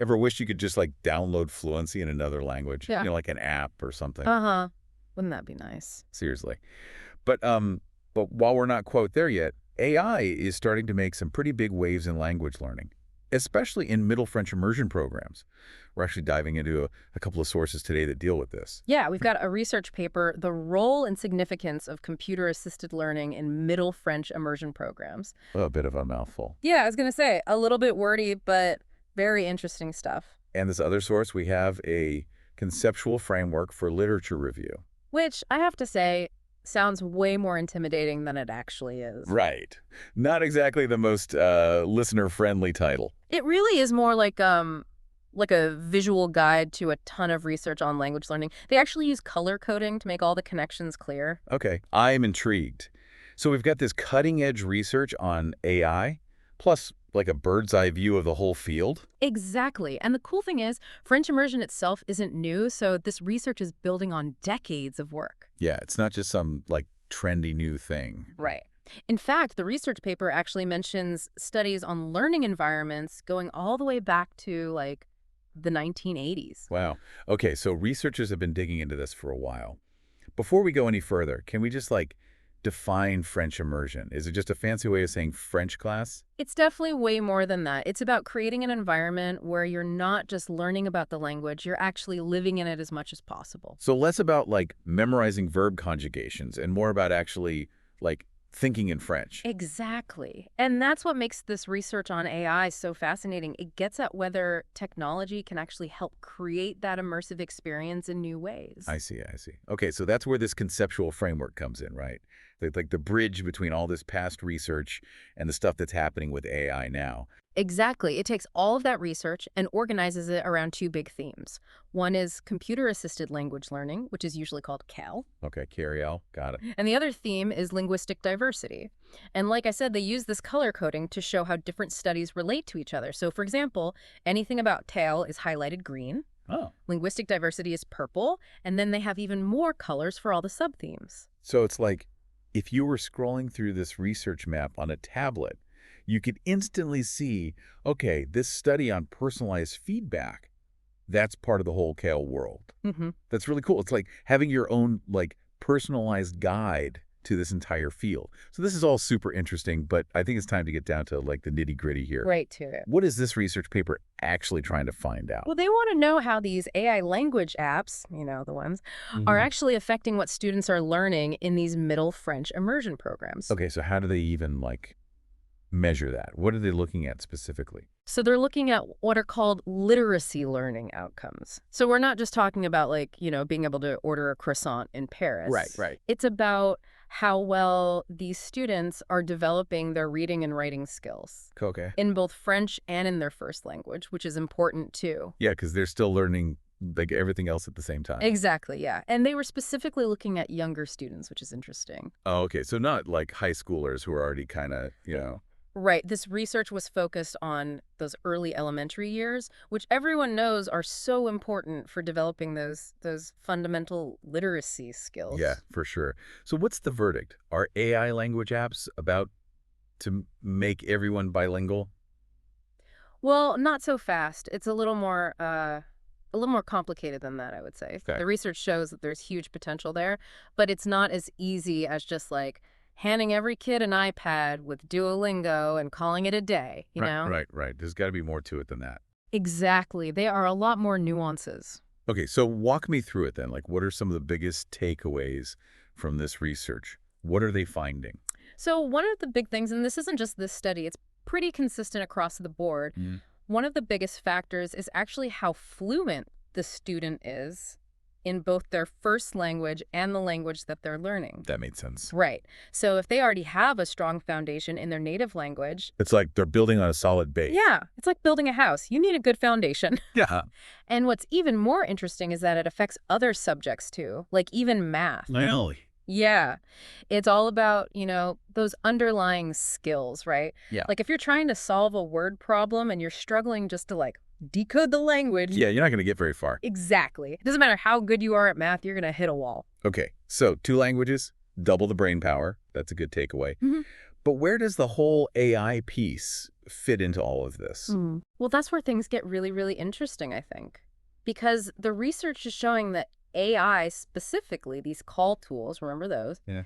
Ever wish you could just like download fluency in another language? Yeah. Like an app or something. Uh-huh. Wouldn't that be nice? Seriously. But while we're not quite there yet, AI is starting to make some pretty big waves in language learning, especially in Middle French immersion programs. We're actually diving into a couple of sources today that deal with this. Yeah, we've got a research paper, The Role and Significance of Computer-Assisted Learning in Middle French Immersion Programs. A bit of a mouthful. Yeah, I was going to say, a little bit wordy, but very interesting stuff. And this other source, we have a conceptual framework for literature review. Which, I have to say, sounds way more intimidating than it actually is. Right. Not exactly the most listener-friendly title. It really is more like a visual guide to a ton of research on language learning. They actually use color coding to make all the connections clear. Okay, I'm intrigued. So we've got this cutting-edge research on AI, plus like a bird's eye view of the whole field. Exactly. And the cool thing is, French immersion itself isn't new, so this research is building on decades of work. Yeah, it's not just some like trendy new thing. Right. In fact, the research paper actually mentions studies on learning environments going all the way back to like the 1980s. Wow. Okay, so researchers have been digging into this for a while. Before we go any further, can we just like define French immersion? Is it just a fancy way of saying French class? It's definitely way more than that. It's about creating an environment where you're not just learning about the language, you're actually living in it as much as possible. So less about like memorizing verb conjugations and more about actually like thinking in French. Exactly. And that's what makes this research on AI so fascinating. It gets at whether technology can actually help create that immersive experience in new ways. I see, I see. Okay, so that's where this conceptual framework comes in, right? Like the bridge between all this past research and the stuff that's happening with AI now. Exactly. It takes all of that research and organizes it around two big themes. One is computer-assisted language learning, which is usually called CAL. Okay, carry out. Got it. And the other theme is linguistic diversity. And like I said, they use this color coding to show how different studies relate to each other. So for example, anything about TAL is highlighted green. Oh. Linguistic diversity is purple. And then they have even more colors for all the subthemes. So it's like if you were scrolling through this research map on a tablet, you could instantly see, okay, this study on personalized feedback, that's part of the whole Kale world. Mm-hmm. That's really cool. It's like having your own like personalized guide to this entire field. So this is all super interesting, but I think it's time to get down to like the nitty gritty here. Right to it. What is this research paper actually trying to find out? Well, they want to know how these AI language apps, the ones, are actually affecting what students are learning in these Middle French immersion programs. Okay, so how do they even like measure that? What are they looking at specifically? So they're looking at what are called literacy learning outcomes. So we're not just talking about like, being able to order a croissant in Paris. Right. It's about how well these students are developing their reading and writing skills. Okay. In both French and in their first language, which is important too. Yeah, because they're still learning like everything else at the same time. Exactly, yeah. And they were specifically looking at younger students, which is interesting. Oh, okay. So not like high schoolers who are already kind of, Right. This research was focused on those early elementary years, which everyone knows are so important for developing those fundamental literacy skills. Yeah, for sure. So what's the verdict? Are AI language apps about to make everyone bilingual? Well, not so fast. It's a little more complicated than that, I would say. Okay. The research shows that there's huge potential there, but it's not as easy as just like handing every kid an iPad with Duolingo and calling it a day, you know? Right. There's got to be more to it than that. Exactly. There are a lot more nuances. Okay, so walk me through it then. Like, what are some of the biggest takeaways from this research? What are they finding? So one of the big things, and this isn't just this study, it's pretty consistent across the board. One of the biggest factors is actually how fluent the student is in both their first language and the language that they're learning. That made sense. Right. So if they already have a strong foundation in their native language. It's like they're building on a solid base. Yeah. It's like building a house. You need a good foundation. Yeah. And what's even more interesting is that it affects other subjects too, like even math. Really? Yeah. It's all about, those underlying skills, right? Yeah. Like if you're trying to solve a word problem and you're struggling just to like decode the language. Yeah, you're not going to get very far. Exactly. It doesn't matter how good you are at math, you're going to hit a wall. Okay, so 2 languages, double the brain power. That's a good takeaway. Mm-hmm. But where does the whole AI piece fit into all of this? Well, that's where things get really, really interesting, I think. Because the research is showing that AI, specifically these call tools, remember those, Yeah.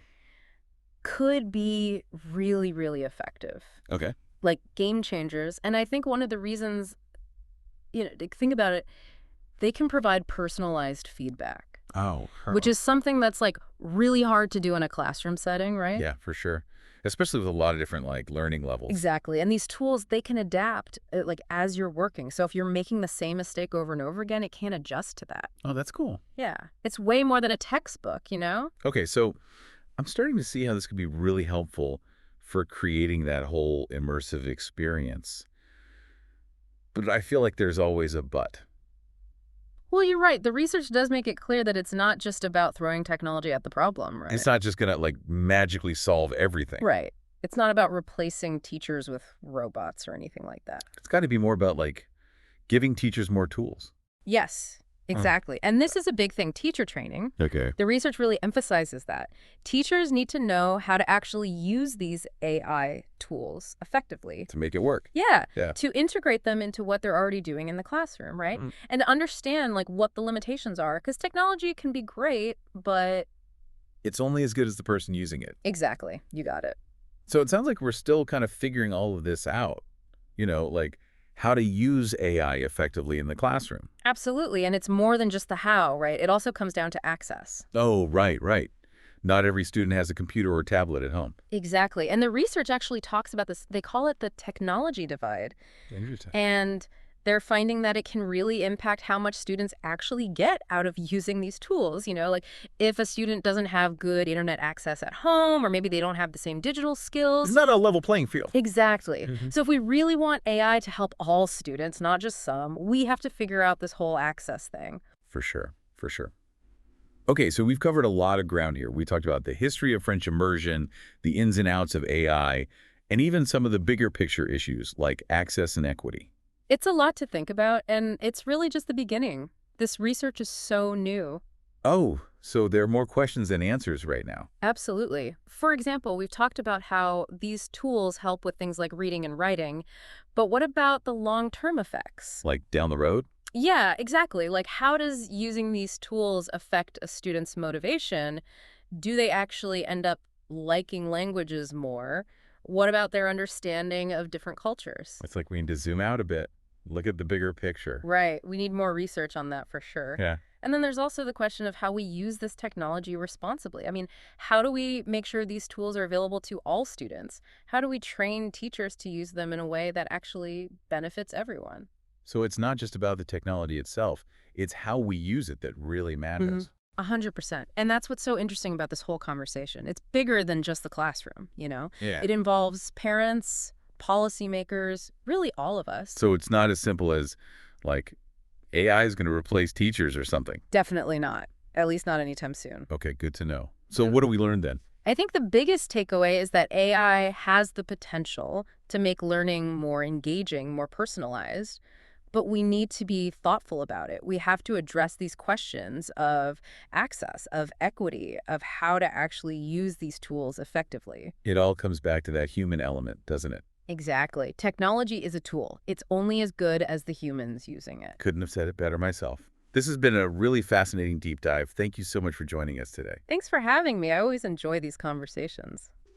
could be really, really effective, Okay. like game changers. And I think one of the reasons, to think about it, they can provide personalized feedback, Oh, which is something that's like really hard to do in a classroom setting, right? yeah, for sure. Especially with a lot of different like learning levels. Exactly. And these tools, they can adapt like as you're working. So if you're making the same mistake over and over again, it can adjust to that. Oh, that's cool. Yeah. It's way more than a textbook. Okay, so I'm starting to see how this could be really helpful for creating that whole immersive experience. But I feel like there's always a but. Well, you're right. The research does make it clear that it's not just about throwing technology at the problem, right? It's not just going to like magically solve everything. Right. It's not about replacing teachers with robots or anything like that. It's got to be more about like giving teachers more tools. Yes, exactly. And this is a big thing, teacher training. Okay. The research really emphasizes that. Teachers need to know how to actually use these AI tools effectively. To make it work. Yeah, Yeah. to integrate them into what they're already doing in the classroom, right? And to understand like what the limitations are, because technology can be great, but It's only as good as the person using it. exactly, you got it. So it sounds like we're still kind of figuring all of this out, like how to use AI effectively in the classroom. Absolutely, and it's more than just the how, right? It also comes down to access. Oh, right, right. Not every student has a computer or tablet at home. Exactly, and the research actually talks about this. They call it the technology divide. Interesting. And they're finding that it can really impact how much students actually get out of using these tools. Like if a student doesn't have good internet access at home, or maybe they don't have the same digital skills. It's not a level playing field. Exactly. So if we really want AI to help all students, not just some, we have to figure out this whole access thing. For sure, for sure. Okay, so we've covered a lot of ground here. We talked about the history of French immersion, the ins and outs of AI, and even some of the bigger picture issues like access and equity. It's a lot to think about, and it's really just the beginning. This research is so new. Oh, so there are more questions than answers right now. Absolutely. For example, we've talked about how these tools help with things like reading and writing, but what about the long-term effects? Like down the road? Yeah, exactly. Like how does using these tools affect a student's motivation? Do they actually end up liking languages more? What about their understanding of different cultures? It's like we need to zoom out a bit. Look at the bigger picture. Right. We need more research on that for sure. Yeah. And then there's also the question of how we use this technology responsibly. I mean, how do we make sure these tools are available to all students? How do we train teachers to use them in a way that actually benefits everyone? So it's not just about the technology itself. It's how we use it that really matters. 100%. And that's what's so interesting about this whole conversation. It's bigger than just the classroom. Yeah. It involves parents, policymakers, really all of us. So it's not as simple as like AI is going to replace teachers or something. Definitely not. At least not anytime soon. Okay, good to know. So what do we learn then? I think the biggest takeaway is that AI has the potential to make learning more engaging, more personalized, but we need to be thoughtful about it. We have to address these questions of access, of equity, of how to actually use these tools effectively. It all comes back to that human element, doesn't it? Exactly. Technology is a tool. It's only as good as the humans using it. Couldn't have said it better myself. This has been a really fascinating deep dive. Thank you so much for joining us today. Thanks for having me. I always enjoy these conversations.